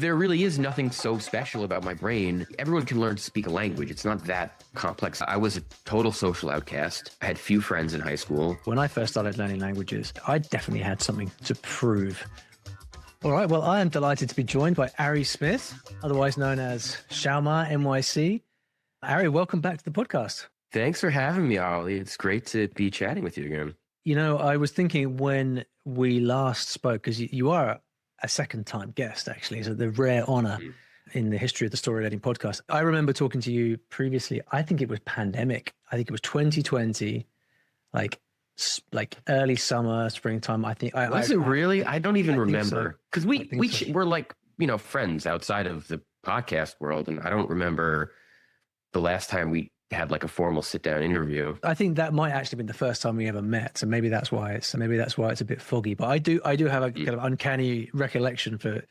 There really is nothing so special about my brain. Everyone can learn to speak a language. It's not that complex. I was a total social outcast. I had few friends in high school. When I first started learning languages, I definitely had something to prove. All right, well, I am delighted to be joined by Arieh Smith, otherwise known as Xiaoma NYC. Arieh, welcome back to the podcast. Thanks for having me, Ollie. It's great to be chatting with you again. You know, I was thinking when we last spoke, because you are a second-time guest, actually, so the rare honor in the history of the StoryLearning podcast. I remember talking to you previously. I think it was pandemic. I think it was 2020, like early summer, springtime. I think. Was it really? I don't even remember, because we're like, friends outside of the podcast world, and I don't remember the last time we had like a formal sit-down interview. I think that might actually been the first time we ever met, so maybe that's why it's a bit foggy. But I do have a kind of uncanny recollection for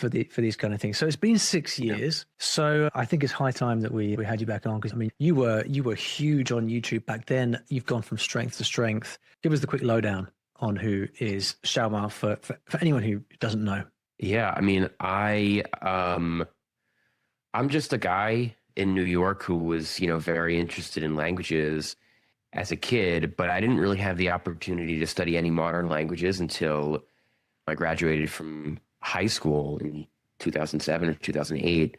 these kind of things. So it's been 6 years. Yeah. So I think it's high time that we had you back on, because I mean you were huge on YouTube back then. You've gone from strength to strength. Give us the quick lowdown on who is Xiaoma for anyone who doesn't know. Yeah, I mean I'm just a guy in New York who was, very interested in languages as a kid, but I didn't really have the opportunity to study any modern languages until I graduated from high school in 2007 or 2008.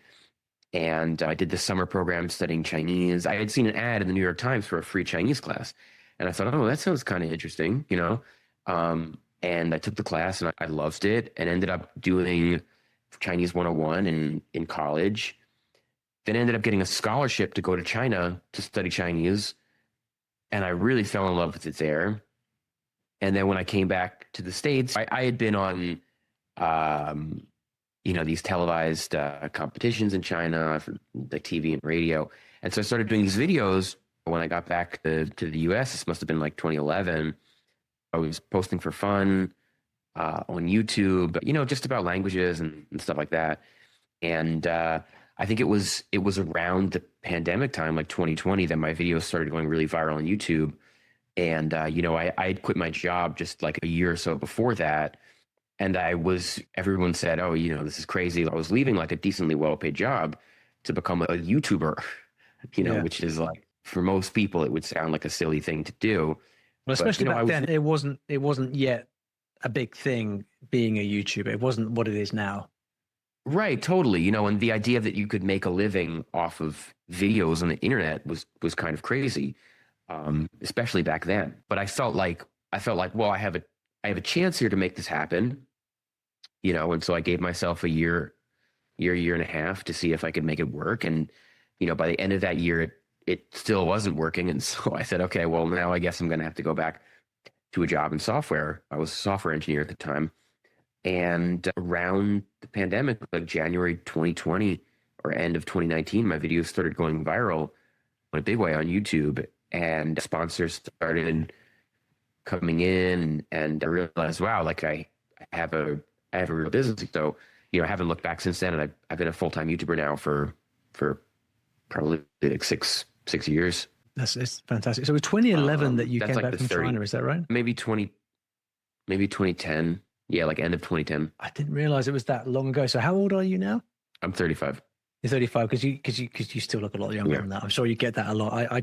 And I did the summer program studying Chinese. I had seen an ad in the New York Times for a free Chinese class. And I thought, oh, that sounds kind of interesting, And I took the class and I loved it and ended up doing Chinese 101 in college. Then ended up getting a scholarship to go to China to study Chinese. And I really fell in love with it there. And then when I came back to the States, I had been on, these televised competitions in China for like TV and radio. And so I started doing these videos when I got back to the US. This must have been like 2011. I was posting for fun on YouTube, just about languages and stuff like that. And I think it was around the pandemic time, like 2020, that my videos started going really viral on YouTube. And, I had quit my job just like a year or so before that. And everyone said, oh, this is crazy. I was leaving like a decently well-paid job to become a YouTuber, which is like, for most people, it would sound like a silly thing to do. Well, especially back then, it wasn't yet a big thing being a YouTuber. It wasn't what it is now. Right, totally. And the idea that you could make a living off of videos on the internet was kind of crazy, especially back then. But I felt like, well, I have a chance here to make this happen, and so I gave myself a year and a half to see if I could make it work. And, by the end of that year, it still wasn't working. And so I said, okay, well, now I guess I'm going to have to go back to a job in software. I was a software engineer at the time. And around the pandemic, like January 2020 or end of 2019, my videos started going viral in a big way on YouTube, and sponsors started coming in, and I realized, wow, like I have a real business. So, I haven't looked back since then, and I've been a full-time YouTuber now for probably like six years. It's fantastic. So it was 2011 that you came like back from China, is that right? Maybe 2010. Yeah, like end of 2010. I didn't realize it was that long ago. So how old are you now? I'm 35. You're 35 because you still look a lot younger than that. I'm sure you get that a lot. I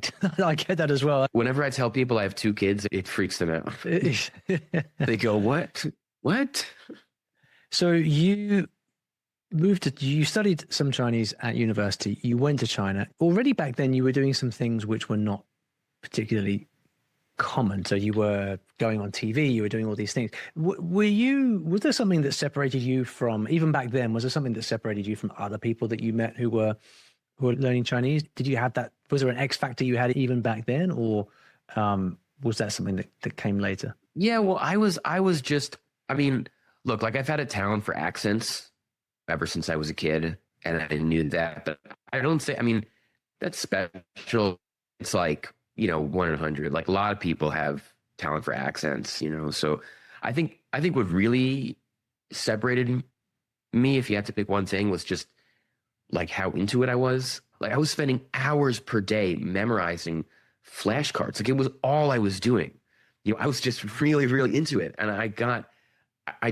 get that as well. Whenever I tell people I have 2 kids, it freaks them out. They go, "What? What?" So you you studied some Chinese at university. You went to China. Already back then, you were doing some things which were not particularly common. So you were going on TV, you were doing all these things. Was there something that separated you from, even back then, was there something that separated you from other people that you met who were learning Chinese? Did you have that, was there an X factor you had even back then, or was that something that came later? Yeah, well, I was just, look, like I've had a talent for accents ever since I was a kid, and I knew that, but I don't say, that's special. It's like, 1 in 100. Like a lot of people have talent for accents, So I think what really separated me, if you had to pick one thing, was just like how into it I was. Like I was spending hours per day memorizing flashcards. Like it was all I was doing. I was just really, really into it. And I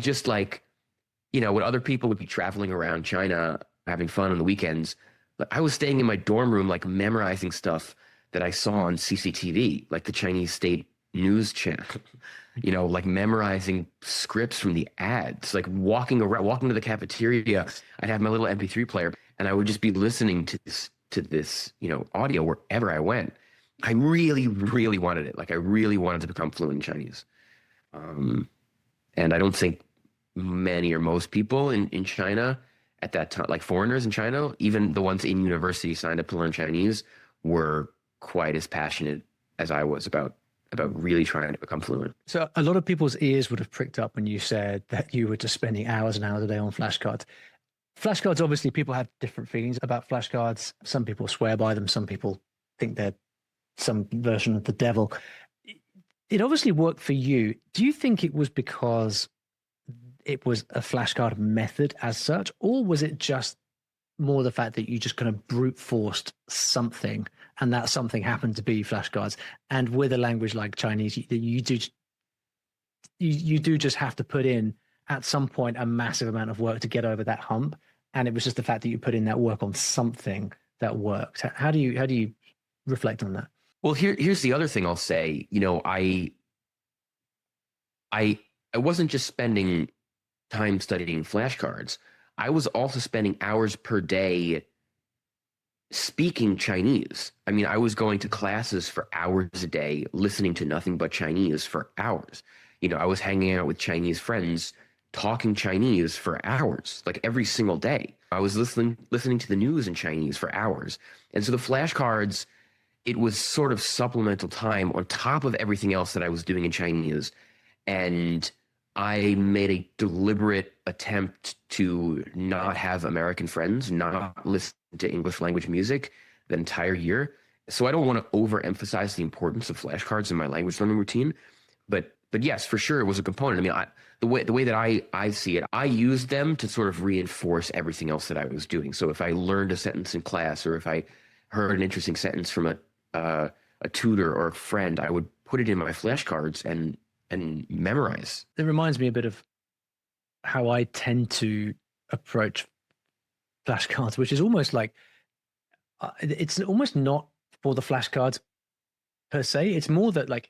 just like, when other people would be traveling around China, having fun on the weekends, I was staying in my dorm room, like memorizing stuff that I saw on CCTV, like the Chinese state news channel, like memorizing scripts from the ads, like walking to the cafeteria. I'd have my little MP3 player and I would just be listening to this, audio wherever I went. I really, really wanted it. Like I really wanted to become fluent in Chinese. And I don't think many or most people in China at that time, like foreigners in China, even the ones in university signed up to learn Chinese, were quite as passionate as I was about really trying to become fluent. So a lot of people's ears would have pricked up when you said that you were just spending hours and hours a day on flashcards. Flashcards, obviously, people have different feelings about flashcards. Some people swear by them. Some people think they're some version of the devil. It obviously worked for you. Do you think it was because it was a flashcard method as such, or was it just more the fact that you just kind of brute forced something and that something happened to be flashcards? And with a language like Chinese, you do just have to put in at some point a massive amount of work to get over that hump. And it was just the fact that you put in that work on something that worked. How do you reflect on that? Well, here's the other thing I'll say. I wasn't just spending time studying flashcards. I was also spending hours per day speaking Chinese. I mean, I was going to classes for hours a day, listening to nothing but Chinese for hours. I was hanging out with Chinese friends, talking Chinese for hours, like every single day. I was listening to the news in Chinese for hours. And so the flashcards, it was sort of supplemental time on top of everything else that I was doing in Chinese. And I made a deliberate attempt to not have American friends, not listen to English language music the entire year. So I don't want to overemphasize the importance of flashcards in my language learning routine, but yes, for sure it was a component. I mean, the way that I see it, I used them to sort of reinforce everything else that I was doing. So if I learned a sentence in class, or if I heard an interesting sentence from a tutor or a friend, I would put it in my flashcards and memorize. It reminds me a bit of how I tend to approach flashcards, which is almost like it's almost not for the flashcards per se. It's more that, like,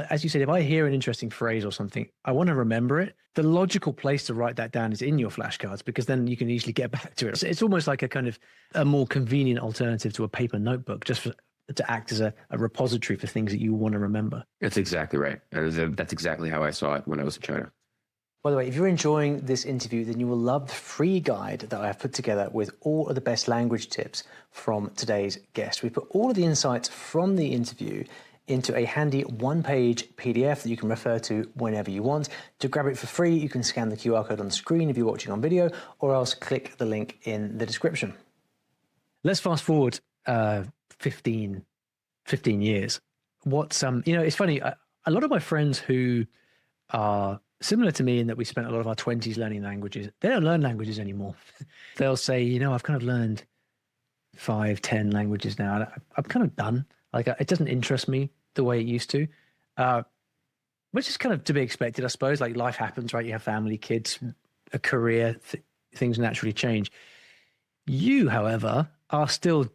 as you said, if I hear an interesting phrase or something, I want to remember it. The logical place to write that down is in your flashcards, because then you can easily get back to it. So it's almost like a kind of a more convenient alternative to a paper notebook, just to act as a repository for things that you want to remember. That's exactly right. And that's exactly how I saw it when I was in China. By the way, if you're enjoying this interview, then you will love the free guide that I have put together with all of the best language tips from today's guest. We put all of the insights from the interview into a handy one-page PDF that you can refer to whenever you want. To grab it for free, you can scan the QR code on the screen if you're watching on video, or else click the link in the description. Let's fast forward 15 years. It's funny, a lot of my friends who are similar to me in that we spent a lot of our 20s learning languages, they don't learn languages anymore. They'll say, I've kind of learned 5-10 languages now. I'm kind of done. Like, it doesn't interest me the way it used to, which is kind of to be expected, I suppose. Like, life happens, right? You have family, kids, a career, things naturally change. You, however, are still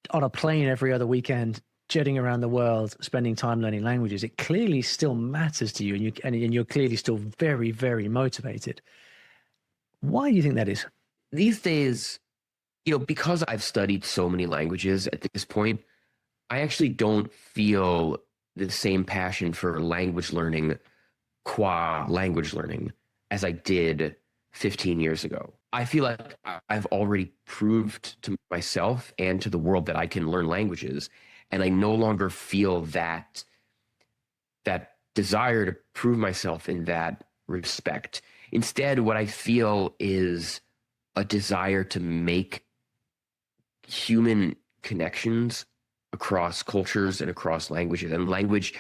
on a plane every other weekend, jetting around the world, spending time learning languages. It clearly still matters to you, and you're clearly still very, very motivated. Why do you think that is? These days, because I've studied so many languages at this point, I actually don't feel the same passion for language learning qua language learning as I did 15 years ago. I feel like I've already proved to myself and to the world that I can learn languages, and I no longer feel that desire to prove myself in that respect. Instead, what I feel is a desire to make human connections across cultures and across languages, and language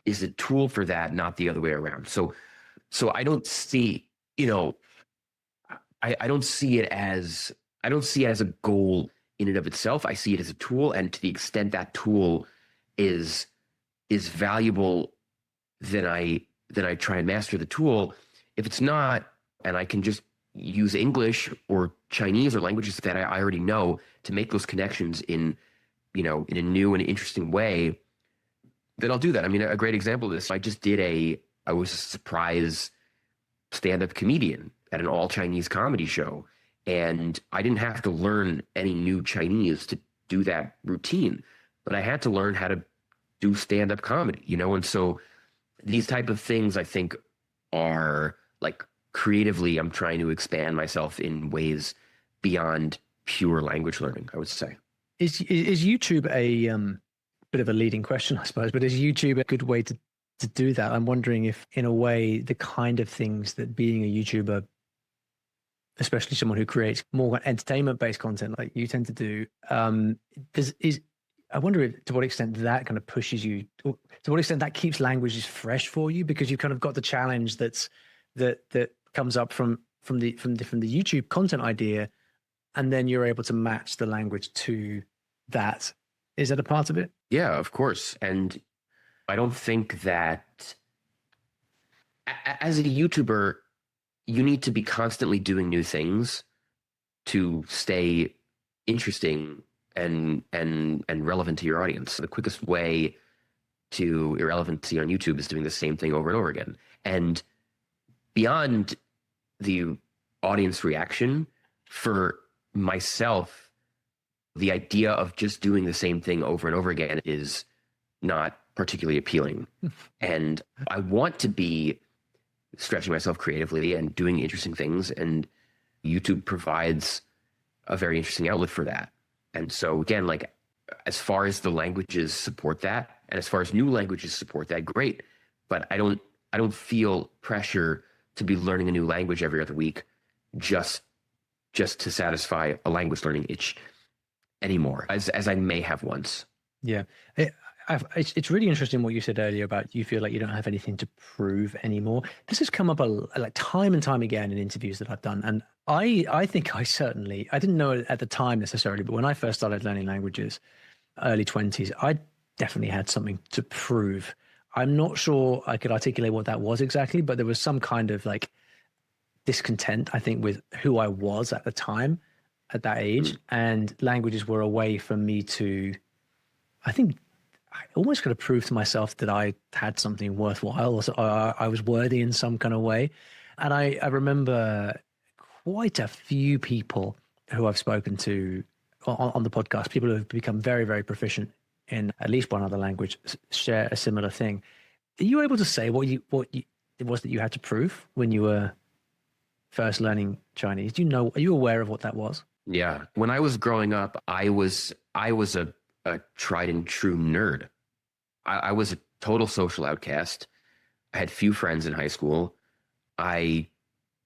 is a tool for that, not the other way around. So I don't see, I don't see it as a goal in and of itself. I see it as a tool, and to the extent that tool is valuable, then I try and master the tool. If it's not, and I can just use English or Chinese or languages that I already know to make those connections in, in a new and interesting way, then I'll do that. I mean, a great example of this, I was a surprise stand-up comedian at an all Chinese comedy show. And I didn't have to learn any new Chinese to do that routine, but I had to learn how to do stand-up comedy, And so these type of things, I think, are like creatively, I'm trying to expand myself in ways beyond pure language learning, I would say. Is YouTube a bit of a leading question, I suppose, but is YouTube a good way to do that? I'm wondering if, in a way, the kind of things that being a YouTuber, especially someone who creates more entertainment-based content like you tend to do, I wonder to what extent that kind of pushes you, to what extent that keeps languages fresh for you, because you've kind of got the challenge that comes up from the YouTube content idea, and then you're able to match the language to that. Is that a part of it? Yeah, of course. And I don't think that as a YouTuber, you need to be constantly doing new things to stay interesting and relevant to your audience. The quickest way to irrelevancy on YouTube is doing the same thing over and over again. And beyond the audience reaction, for myself, the idea of just doing the same thing over and over again is not particularly appealing. And I want to be stretching myself creatively and doing interesting things, and YouTube provides a very interesting outlet for that. And so again, like, as far as the languages support that, and as far as new languages support that, great. But I don't feel pressure to be learning a new language every other week just to satisfy a language learning itch anymore, as I may have once. Yeah. It's really interesting what you said earlier about you feel like you don't have anything to prove anymore. This has come up like time and time again in interviews that I've done. And I think I didn't know it at the time necessarily, but when I first started learning languages, early 20s, I definitely had something to prove. I'm not sure I could articulate what that was exactly, but there was some kind of like discontent, I think, with who I was at the time, at that age. And languages were a way for me to, I think, I almost could have proved to myself that I had something worthwhile, or I was worthy in some kind of way. And I remember quite a few people who I've spoken to on the podcast, people who have become very, very proficient in at least one other language, share a similar thing. Are you able to say what it was that you had to prove when you were first learning Chinese? Are you aware of what that was? Yeah. When I was growing up, I was a tried and true nerd. I was a total social outcast. I had few friends in high school. I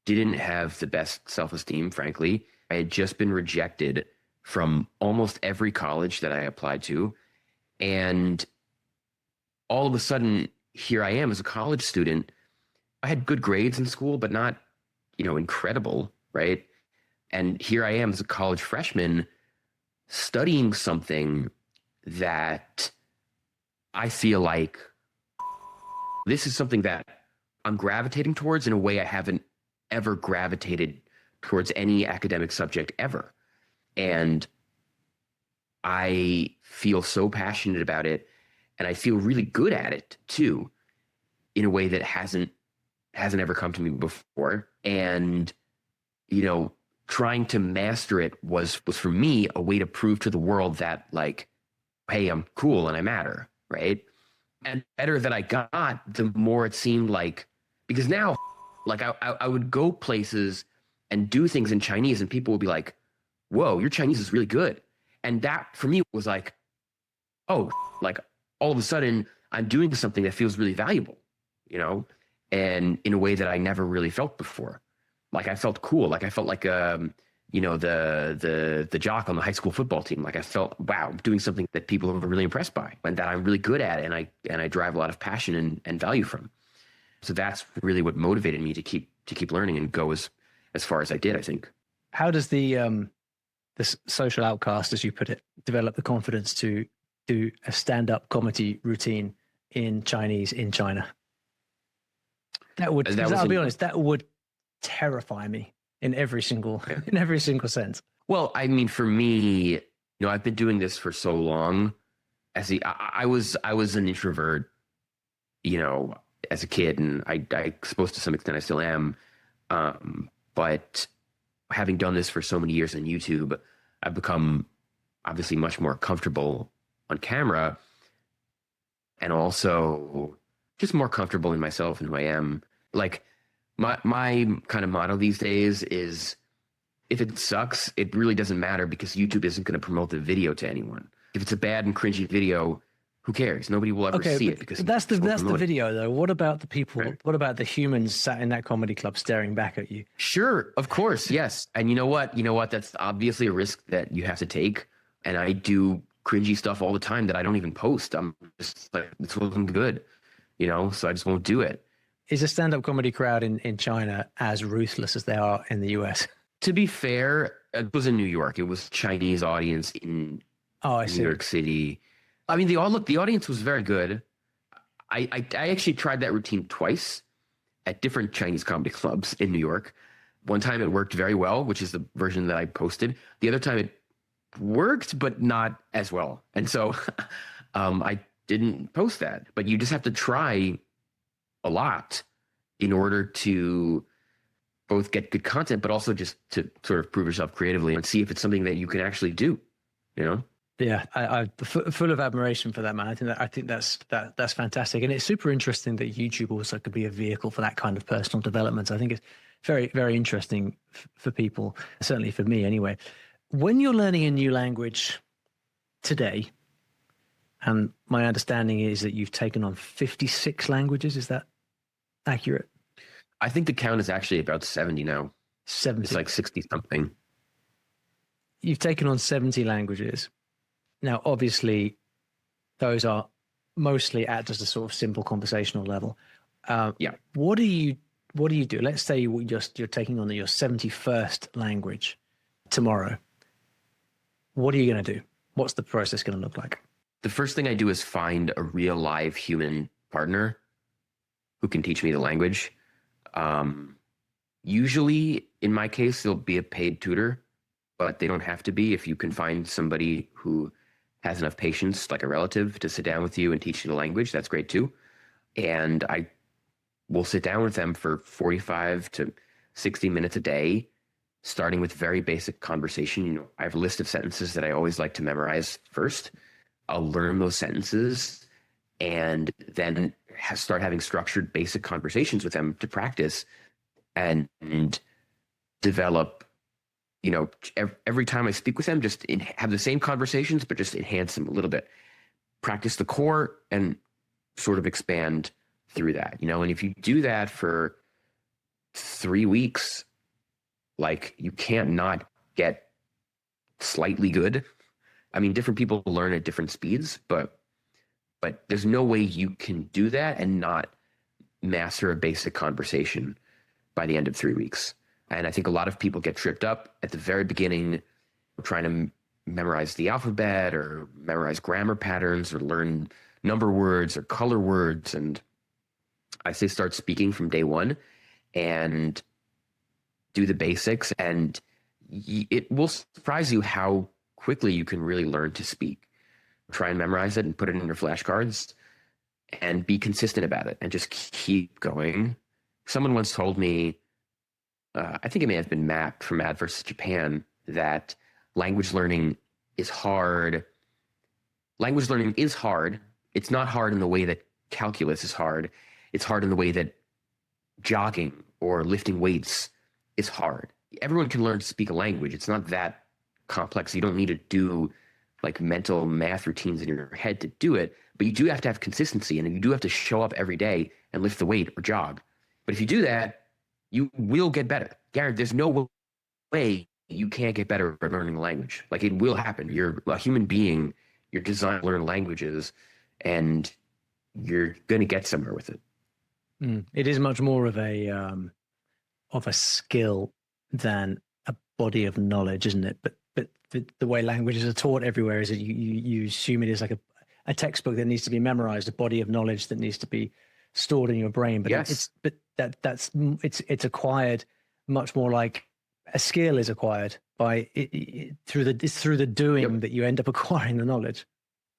didn't have the best self-esteem, frankly. I had just been rejected from almost every college that I applied to. And all of a sudden, here I am as a college student. I had good grades in school, but not, incredible, right? And here I am as a college freshman studying something that I feel like this is something that I'm gravitating towards in a way I haven't ever gravitated towards any academic subject ever. And I feel so passionate about it, and I feel really good at it too, in a way that hasn't ever come to me before. And, trying to master it was for me a way to prove to the world that, like, hey, I'm cool and I matter, right? And the better that I got, the more it seemed like, because now, like, I would go places and do things in Chinese and people would be like, whoa, your Chinese is really good. And that for me was like, oh, like, all of a sudden I'm doing something that feels really valuable, and in a way that I never really felt before. Like, I felt cool. Like, I felt like, the jock on the high school football team. Like, I felt, wow, I'm doing something that people are really impressed by and that I'm really good at, and I drive a lot of passion and value from. So that's really what motivated me to keep learning and go as far as I did, I think. How does the social outcast, as you put it, develop the confidence to do a stand-up comedy routine in Chinese in China? I'll be honest, that would terrify me. in every single Yeah. in every single sense. Well, I mean, for me, I've been doing this for so long. I was an introvert, as a kid, and I suppose to some extent I still am. But having done this for so many years on YouTube, I've become obviously much more comfortable on camera, and also just more comfortable in myself and who I am. Like my kind of motto these days is, if it sucks, it really doesn't matter, because YouTube isn't going to promote the video to anyone. If it's a bad and cringy video, who cares? Nobody will ever see it, because that's the video though. What about the people? Right. What about the humans sat in that comedy club staring back at you? Sure, of course, yes. And you know what? That's obviously a risk that you have to take. And I do cringy stuff all the time that I don't even post. I'm just like, this wasn't good, so I just won't do it. Is a stand-up comedy crowd in China as ruthless as they are in the US? To be fair, it was in New York. It was Chinese audience in New York City. I mean, the audience was very good. I actually tried that routine twice at different Chinese comedy clubs in New York. One time it worked very well, which is the version that I posted. The other time it worked, but not as well. And so I didn't post that. But you just have to try a lot in order to both get good content, but also just to sort of prove yourself creatively and see if it's something that you can actually do, Yeah, I'm full of admiration for that, man. I think that's fantastic, and it's super interesting that YouTube also could be a vehicle for that kind of personal development. I think it's very, very interesting for people, certainly for me, anyway. When you're learning a new language today, and my understanding is that you've taken on 56 languages. Is that accurate? I think the count is actually about 70 now. 70. It's like 60 something. You've taken on 70 languages. Now, obviously, those are mostly at just a sort of simple conversational level. Yeah. What do you do? Let's say you're taking on your 71st language tomorrow. What are you going to do? What's the process going to look like? The first thing I do is find a real live human partner who can teach me the language. Usually, in my case, there'll be a paid tutor, but they don't have to be. If you can find somebody who has enough patience, like a relative, to sit down with you and teach you the language, that's great too. And I will sit down with them for 45 to 60 minutes a day, starting with very basic conversation. I have a list of sentences that I always like to memorize first. I'll learn those sentences and then start having structured basic conversations with them to practice and develop, every time I speak with them, just have the same conversations, but just enhance them a little bit. Practice the core and sort of expand through that, and if you do that for 3 weeks, like, you can't not get slightly good. I mean, different people learn at different speeds, but there's no way you can do that and not master a basic conversation by the end of 3 weeks. And I think a lot of people get tripped up at the very beginning, trying to memorize the alphabet or memorize grammar patterns or learn number words or color words. And I say start speaking from day one and do the basics, and it will surprise you how quickly you can really learn to speak. Try and memorize it and put it in your flashcards and be consistent about it and just keep going. Someone once told me, I think it may have been Matt from Mad vs. Japan, that language learning is hard. Language learning is hard. It's not hard in the way that calculus is hard. It's hard in the way that jogging or lifting weights is hard. Everyone can learn to speak a language. It's not that complex. You don't need to do like mental math routines in your head to do it, but you do have to have consistency, and you do have to show up every day and lift the weight or jog. But if you do that, you will get better. Garrett, there's no way you can't get better at learning a language. Like, it will happen. You're a human being. You're designed to learn languages, and you're going to get somewhere with it. It is much more of a skill than a body of knowledge, isn't it? But the way languages are taught everywhere is that you assume it is like a textbook that needs to be memorized, a body of knowledge that needs to be stored in your brain. But yes. it's acquired much more like a skill is acquired by through the doing that you end up acquiring the knowledge.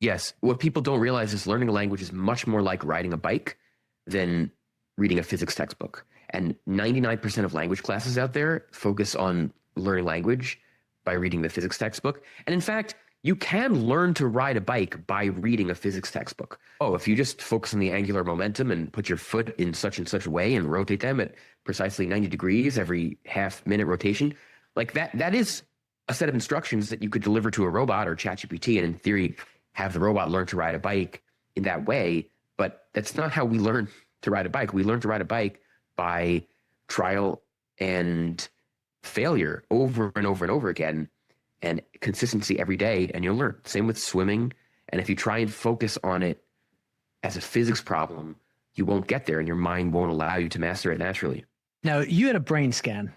Yes. What people don't realize is learning a language is much more like riding a bike than reading a physics textbook. And 99% of language classes out there focus on learning language by reading the physics textbook. And in fact, you can learn to ride a bike by reading a physics textbook. Oh, if you just focus on the angular momentum and put your foot in such and such a way and rotate them at precisely 90 degrees every half-minute rotation, like that is a set of instructions that you could deliver to a robot or ChatGPT, and in theory, have the robot learn to ride a bike in that way. But that's not how we learn to ride a bike. We learn to ride a bike by trial and failure over and over and over again, and consistency every day, and you'll learn. Same with swimming. And if you try and focus on it as a physics problem, you won't get there, and your mind won't allow you to master it naturally. Now, you had a brain scan.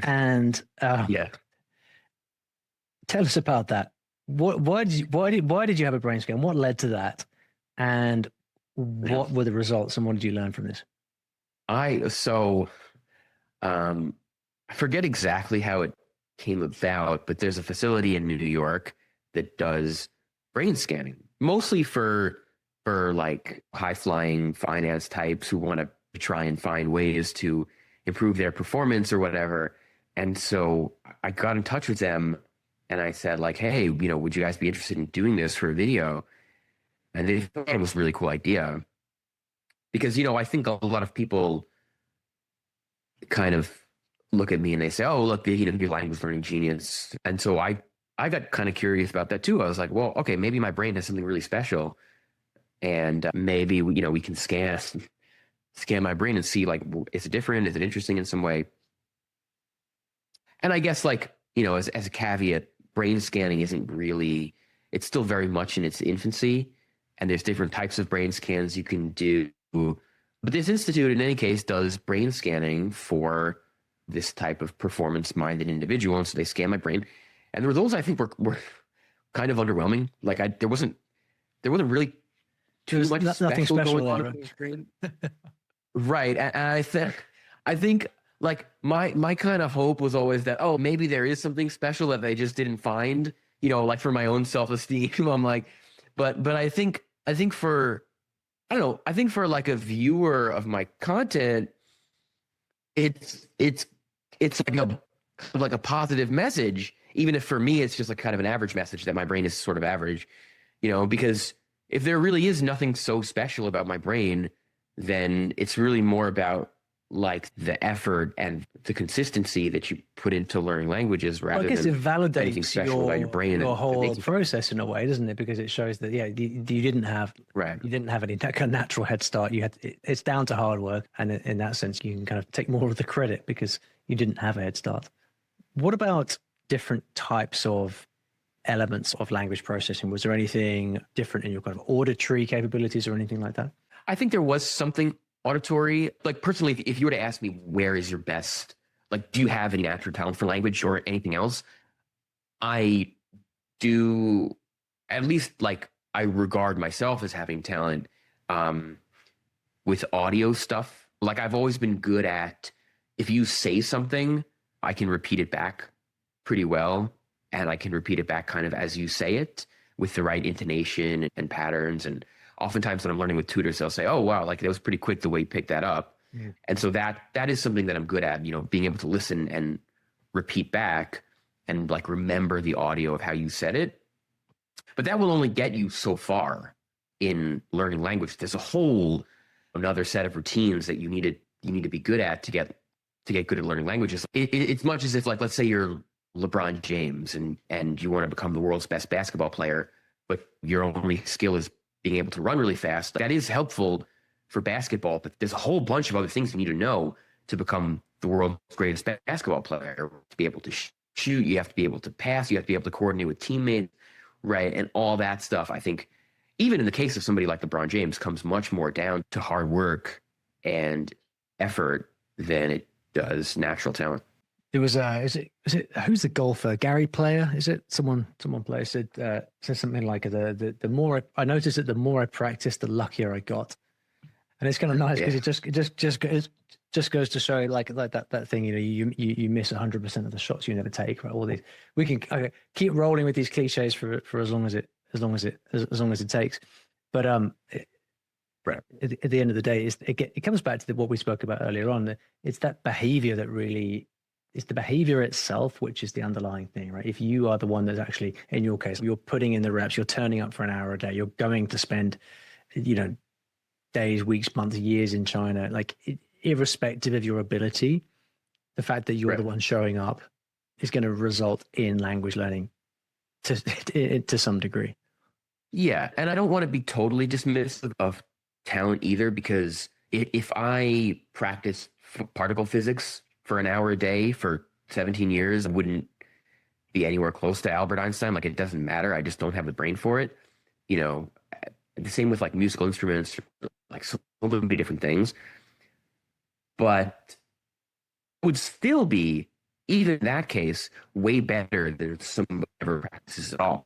And yeah. Tell us about that. Why did you have a brain scan? What led to that? And what were the results, and what did you learn from this? I forget exactly how it came about, but there's a facility in New York that does brain scanning, mostly for like high flying finance types who want to try and find ways to improve their performance or whatever. And so I got in touch with them and I said, like, hey, would you guys be interested in doing this for a video? And they thought it was a really cool idea because, I think a lot of people kind of look at me and they say, oh, look, you're language learning genius. And so I got kind of curious about that too. I was like, well, okay, maybe my brain has something really special, and maybe we can scan my brain and see, like, is it different? Is it interesting in some way? And I guess, like, as a caveat, brain scanning isn't really, it's still very much in its infancy, and there's different types of brain scans you can do. But this institute, in any case, does brain scanning for this type of performance-minded individual. And so they scanned my brain, and the results, I think, were kind of underwhelming. Like there wasn't really too much nothing special going on in the screen. Right. And I think like my kind of hope was always that, oh, maybe there is something special that they just didn't find, like for my own self-esteem. I'm like, but I think for, I don't know, I think for like a viewer of my content, it's like a positive message, even if for me it's just like kind of an average message that my brain is sort of average, because if there really is nothing so special about my brain, then it's really more about like the effort and the consistency that you put into learning languages rather than it validates anything special about your brain. Your whole process in a way, doesn't it? Because it shows that, you didn't have any kind of natural head start. It's down to hard work. And in that sense, you can kind of take more of the credit because you didn't have a head start. What about different types of elements of language processing? Was there anything different in your kind of auditory capabilities or anything like that? I think there was something auditory. Like personally, if you were to ask me, where is your best, like, do you have any natural talent for language or anything else? I do, at least like I regard myself as having talent with audio stuff. Like I've always been good at, if you say something, I can repeat it back pretty well. And I can repeat it back kind of as you say it with the right intonation and patterns. And oftentimes when I'm learning with tutors, they'll say, oh, wow, like that was pretty quick the way you picked that up. Yeah. And so that is something that I'm good at, being able to listen and repeat back and like remember the audio of how you said it. But that will only get you so far in learning language. There's a whole another set of routines that you need to be good at to get good at learning languages. It's much as if, like, let's say you're LeBron James and you want to become the world's best basketball player, but your only skill is being able to run really fast. That is helpful for basketball, but there's a whole bunch of other things you need to know to become the world's greatest basketball player. To be able to shoot, you have to be able to pass, you have to be able to coordinate with teammates, right? And all that stuff, I think, even in the case of somebody like LeBron James, comes much more down to hard work and effort than it does natural talent. There was is it who's the golfer? Gary Player? Is it someone player said something like the more I noticed that the more I practiced, the luckier I got. And it's kind of nice because Yeah. it just goes to show like that thing, you miss 100% of the shots you never take, right? All these, we can keep rolling with these cliches for as long as it takes. But Right. at the end of the day, it comes back to what we spoke about earlier on. It's that behavior that really is the behavior itself, which is the underlying thing, right? If you are the one that's actually, in your case, you're putting in the reps, you're turning up for an hour a day, you're going to spend, days, weeks, months, years in China, like irrespective of your ability, the fact that you're the one showing up is going to result in language learning to some degree. Yeah. And I don't want to be totally dismissive of talent either, because if I practice particle physics for an hour a day for 17 years, I wouldn't be anywhere close to Albert Einstein. Like, it doesn't matter. I just don't have the brain for it. The same with like musical instruments, like so many different things. But it would still be, even in that case, way better than somebody who never practices at all.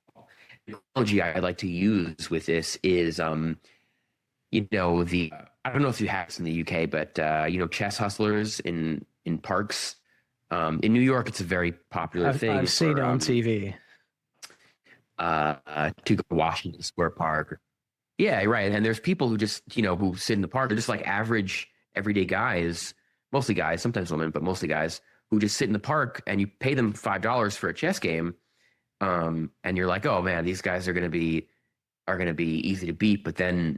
The analogy I like to use with this is, I don't know if you have this in the UK, but chess hustlers in parks. In New York, it's a very popular thing. I've seen it on TV. To go to Washington Square Park. Yeah, right. And there's people who just, who sit in the park. They're just like average, everyday guys, mostly guys, sometimes women, but mostly guys who just sit in the park, and you pay them $5 for a chess game. And you're like, oh man, these guys are going to be easy to beat. But then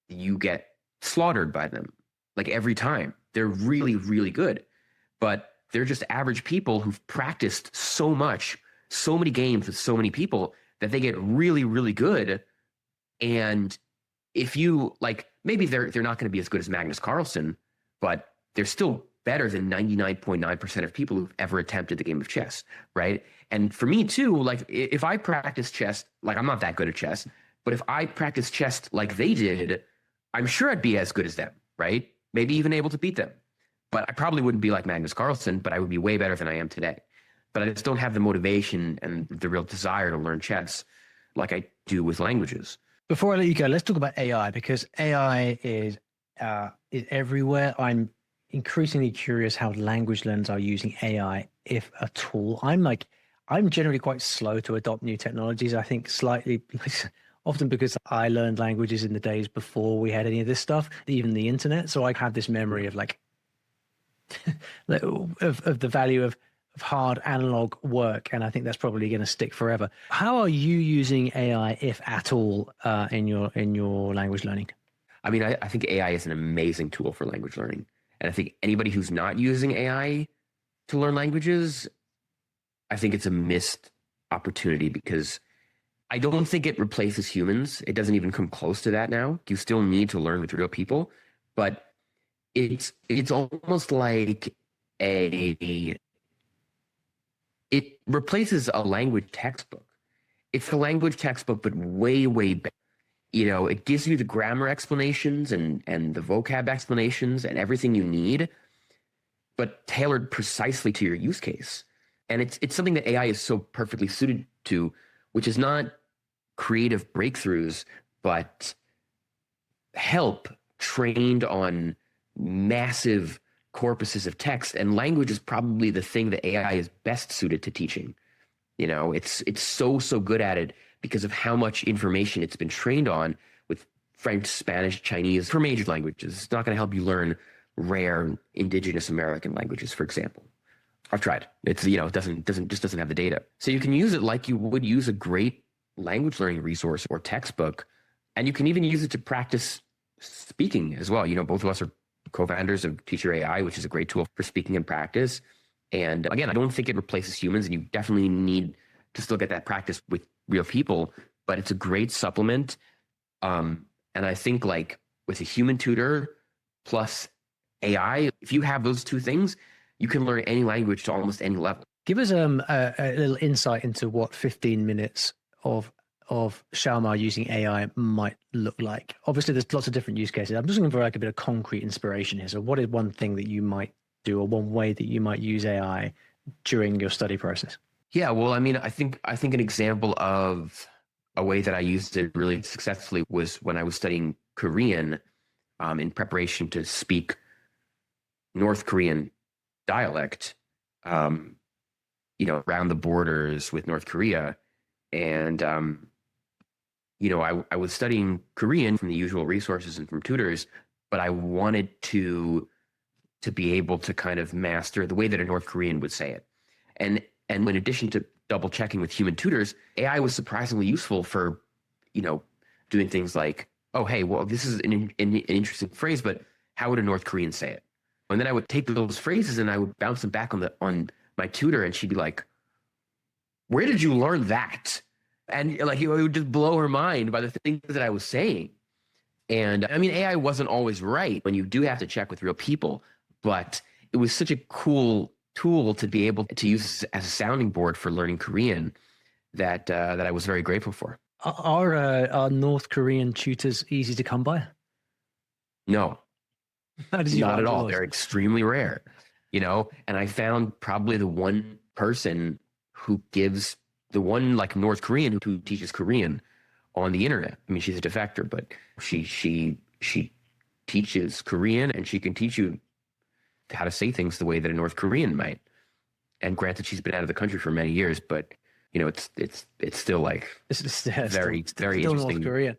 you get slaughtered by them like every time. They're really, really good, but they're just average people who've practiced so much, so many games with so many people that they get really, really good. And if you maybe they're not going to be as good as Magnus Carlsen, but they're still better than 99.9% of people who've ever attempted the game of chess, right? And for me too, like if I practice chess, like I'm not that good at chess, but if I practice chess like they did, I'm sure I'd be as good as them, right? Maybe even able to beat them. But I probably wouldn't be like Magnus Carlsen, but I would be way better than I am today. But I just don't have the motivation and the real desire to learn chess like I do with languages. Before I let you go, let's talk about AI, because AI is everywhere. I'm increasingly curious how language learners are using AI, if at all. I'm generally quite slow to adopt new technologies. I think slightly, often because I learned languages in the days before we had any of this stuff, even the internet. So I have this memory of of the value of hard analog work, and I think that's probably going to stick forever. How are you using AI, if at all, in your language learning? I mean, I think AI is an amazing tool for language learning, and I think anybody who's not using AI to learn languages, I think it's a missed opportunity, because I don't think it replaces humans. It doesn't even come close to that now. You still need to learn with real people, but it's almost like it replaces a language textbook. It's a language textbook, but way, way better. It gives you the grammar explanations and the vocab explanations and everything you need, but tailored precisely to your use case. And it's something that AI is so perfectly suited to, which is not creative breakthroughs, but help trained on massive corpuses of text. And language is probably the thing that AI is best suited to teaching. It's so good at it because of how much information it's been trained on with French, Spanish, Chinese, for major languages. It's not going to help you learn rare indigenous American languages, for example. I've tried. It's, it doesn't have the data. So you can use it like you would use a great language learning resource or textbook. And you can even use it to practice speaking as well. Both of us are co-founders of Teacher AI, which is a great tool for speaking and practice. And again, I don't think it replaces humans, and you definitely need to still get that practice with real people, but it's a great supplement. And I think with a human tutor plus AI, if you have those two things, you can learn any language to almost any level. Give us a little insight into what 15 minutes of Xiaoma using AI might look like. Obviously, there's lots of different use cases. I'm just looking for a bit of concrete inspiration here. So what is one thing that you might do, or one way that you might use AI during your study process? Yeah, well, I mean, I think an example of a way that I used it really successfully was when I was studying Korean. in preparation to speak North Korean dialect, around the borders with North Korea. And, I was studying Korean from the usual resources and from tutors, but I wanted to be able to kind of master the way that a North Korean would say it. And in addition to double checking with human tutors, AI was surprisingly useful for, doing things like, oh, hey, well, this is an interesting phrase, but how would a North Korean say it? And then I would take those phrases and I would bounce them back on my tutor, and she'd be like, where did you learn that? And like, it would just blow her mind by the things that I was saying. And I mean, AI wasn't always right when you do have to check with real people, but it was such a cool tool to be able to use as a sounding board for learning Korean that I was very grateful for. Are North Korean tutors easy to come by? No, not at all. Those? They're extremely rare, and I found probably the one person who gives the one like North Korean who teaches Korean on the internet. I mean, she's a defector, but she teaches Korean, and she can teach you how to say things the way that a North Korean might. And granted, she's been out of the country for many years, but it's still like very interesting. North Korean.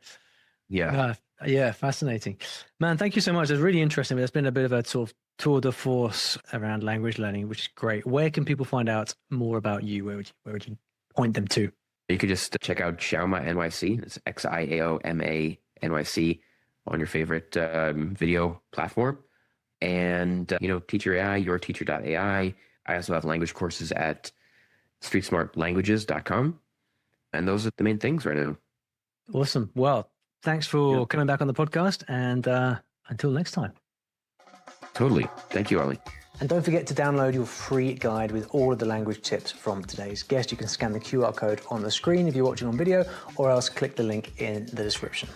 Yeah. Yeah, fascinating. Man, thank you so much. It's really interesting. There's been a bit of a sort of tour de force around language learning, which is great. Where can people find out more about you? Where would you point them to? You could just check out Xiaoma NYC. It's Xiaoma NYC on your favorite video platform. And, Teacher AI, yourteacher.ai. I also have language courses at streetsmartlanguages.com. And those are the main things right now. Awesome. Well, thanks for coming back on the podcast, and until next time. Totally. Thank you, Ollie. And don't forget to download your free guide with all of the language tips from today's guest. You can scan the QR code on the screen if you're watching on video, or else click the link in the description.